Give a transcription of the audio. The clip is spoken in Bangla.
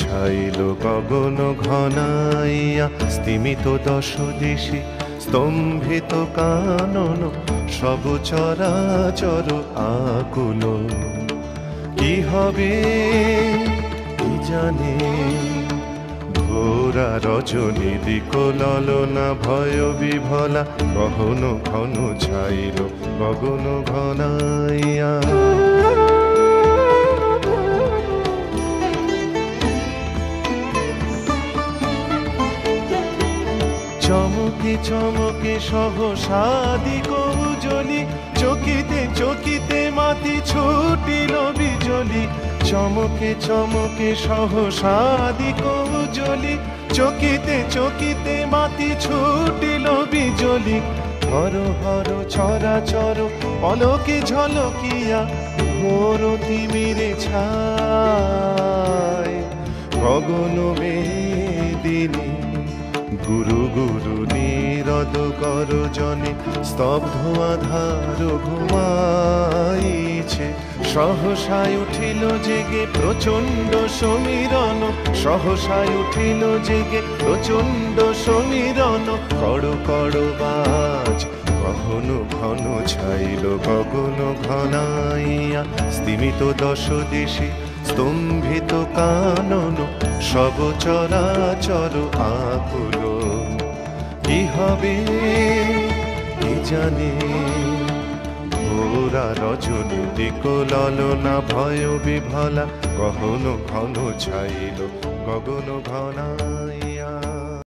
ছাইল গগন ঘনাইয়া, স্তিমিত দশ দিশি স্তম্ভিত কানন, সব চরাচর আকুল। কি হবে কি জানে, ঘোরা রজনী দিক ললনা, ভয় বিভলা গহন ঘন ছাইল গগন ঘনাইয়া। চমকে চমকে সহসাদি কৌজলি, চকিতে চকিতে মাতি ছুটিল বিজলি। চমকে চমকে সহসাদি কৌজলি, চকিতে চকিতে মাতি ছুটিল বিজলি। হর হর চরাচর পলকে ঝলকিয়া, ঘোর তিমিরে ছায় গগন মেদিনী। গুরু গুরু নীরদ কর জনে, স্তব্ধ আধার ঘুমাইছে। সহসায় উঠিল জেগে প্রচণ্ড সমীরণ, সহসায় উঠিল জেগে প্রচণ্ড সমীরণ। কড় কড় বাজ ঘন ঘন ছাইল গগন ঘনাইয়া, স্তিমিত দশ দিশি স্তম্ভিত কানন, সব চরাচর আকুল। কি হবে কি জানে, ঘোরা রজনী দিক ললনা, ভয় বিভলা গহন ঘন ছাইল গগন ঘনাইয়া।